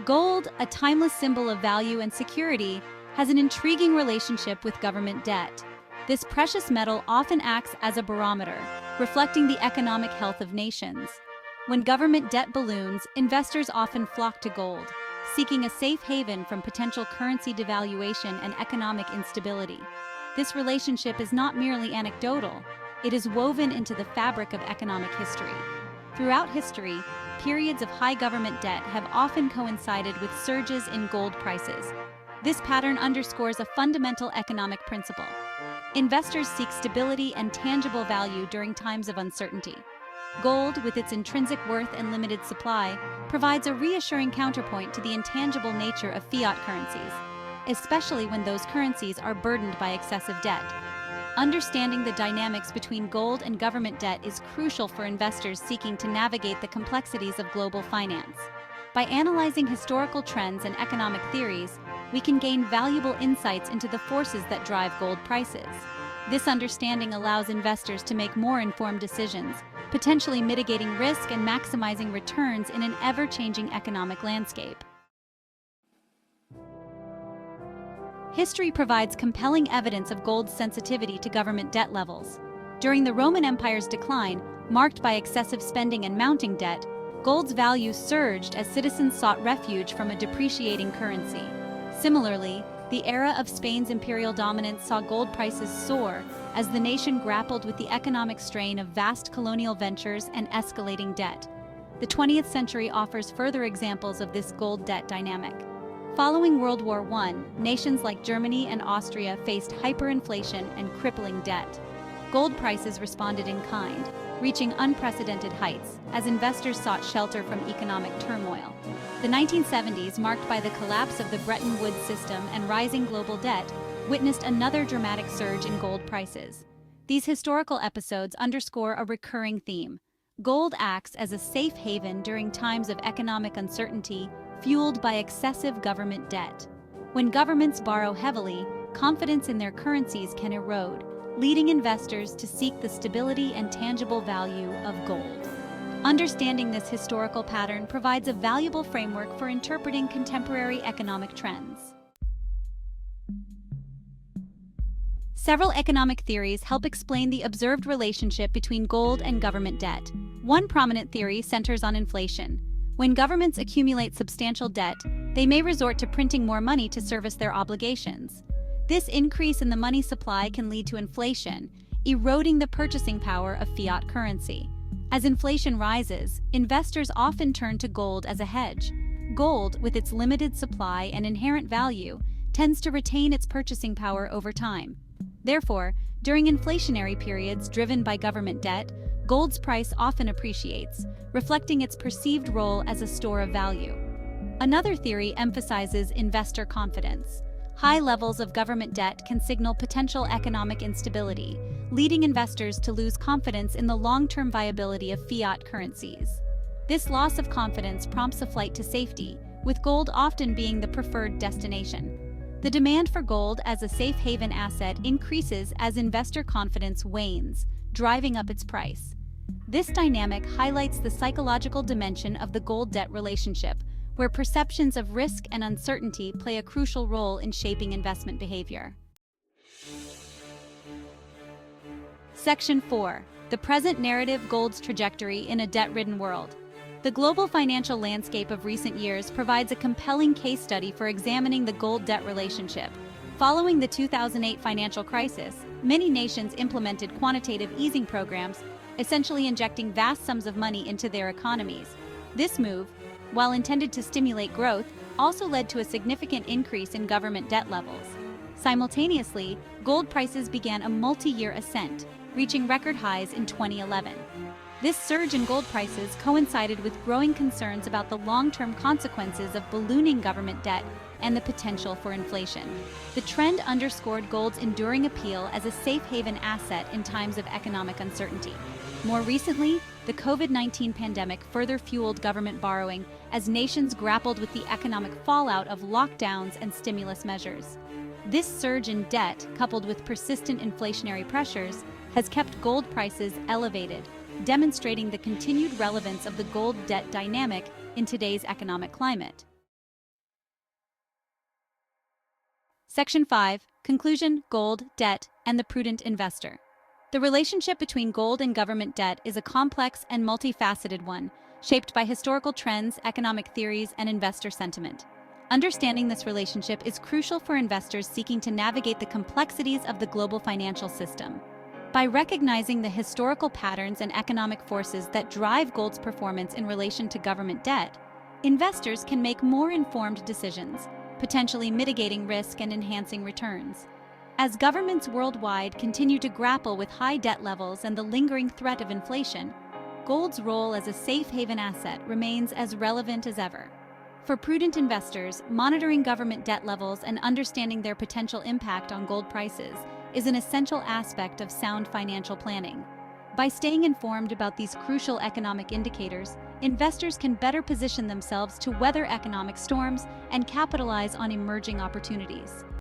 Gold, a timeless symbol of value and security, has an intriguing relationship with government debt. This precious metal often acts as a barometer, reflecting the economic health of nations. When government debt balloons, investors often flock to gold, seeking a safe haven from potential currency devaluation and economic instability. This relationship is not merely anecdotal, it is woven into the fabric of economic history. Throughout history, periods of high government debt have often coincided with surges in gold prices. This pattern underscores a fundamental economic principle. Investors seek stability and tangible value during times of uncertainty. Gold, with its intrinsic worth and limited supply, provides a reassuring counterpoint to the intangible nature of fiat currencies, especially when those currencies are burdened by excessive debt. Understanding the dynamics between gold and government debt is crucial for investors seeking to navigate the complexities of global finance. By analyzing historical trends and economic theories, we can gain valuable insights into the forces that drive gold prices. This understanding allows investors to make more informed decisions, potentially mitigating risk and maximizing returns in an ever-changing economic landscape. History provides compelling evidence of gold's sensitivity to government debt levels. During the Roman Empire's decline, marked by excessive spending and mounting debt, gold's value surged as citizens sought refuge from a depreciating currency. Similarly, the era of Spain's imperial dominance saw gold prices soar as the nation grappled with the economic strain of vast colonial ventures and escalating debt. The 20th century offers further examples of this gold debt dynamic. Following World War I, nations like Germany and Austria faced hyperinflation and crippling debt. Gold prices responded in kind, reaching unprecedented heights as investors sought shelter from economic turmoil. The 1970s, marked by the collapse of the Bretton Woods system and rising global debt, witnessed another dramatic surge in gold prices. These historical episodes underscore a recurring theme. Gold acts as a safe haven during times of economic uncertainty, fueled by excessive government debt. When governments borrow heavily, confidence in their currencies can erode, leading investors to seek the stability and tangible value of gold. Understanding this historical pattern provides a valuable framework for interpreting contemporary economic trends. Several economic theories help explain the observed relationship between gold and government debt. One prominent theory centers on inflation. When governments accumulate substantial debt, they may resort to printing more money to service their obligations. This increase in the money supply can lead to inflation, eroding the purchasing power of fiat currency. As inflation rises, investors often turn to gold as a hedge. Gold, with its limited supply and inherent value, tends to retain its purchasing power over time. Therefore, during inflationary periods driven by government debt, gold's price often appreciates, reflecting its perceived role as a store of value. Another theory emphasizes investor confidence. High levels of government debt can signal potential economic instability, leading investors to lose confidence in the long-term viability of fiat currencies. This loss of confidence prompts a flight to safety, with gold often being the preferred destination. The demand for gold as a safe haven asset increases as investor confidence wanes, driving up its price. This dynamic highlights the psychological dimension of the gold-debt relationship, where perceptions of risk and uncertainty play a crucial role in shaping investment behavior. Section 4. The present narrative: gold's trajectory in a debt-ridden world. The global financial landscape of recent years provides a compelling case study for examining the gold-debt relationship. Following the 2008 financial crisis, many nations implemented quantitative easing programs, essentially injecting vast sums of money into their economies. This move, while intended to stimulate growth, also led to a significant increase in government debt levels. Simultaneously, gold prices began a multi-year ascent, reaching record highs in 2011. This surge in gold prices coincided with growing concerns about the long-term consequences of ballooning government debt and the potential for inflation. The trend underscored gold's enduring appeal as a safe haven asset in times of economic uncertainty. More recently, the COVID-19 pandemic further fueled government borrowing as nations grappled with the economic fallout of lockdowns and stimulus measures. This surge in debt, coupled with persistent inflationary pressures, has kept gold prices elevated, demonstrating the continued relevance of the gold debt dynamic in today's economic climate. Section 5. Conclusion: Gold, Debt, and the Prudent Investor. The relationship between gold and government debt is a complex and multifaceted one, shaped by historical trends, economic theories, and investor sentiment. Understanding this relationship is crucial for investors seeking to navigate the complexities of the global financial system. By recognizing the historical patterns and economic forces that drive gold's performance in relation to government debt, investors can make more informed decisions, potentially mitigating risk and enhancing returns. As governments worldwide continue to grapple with high debt levels and the lingering threat of inflation, gold's role as a safe haven asset remains as relevant as ever. For prudent investors, monitoring government debt levels and understanding their potential impact on gold prices is an essential aspect of sound financial planning. By staying informed about these crucial economic indicators, investors can better position themselves to weather economic storms and capitalize on emerging opportunities.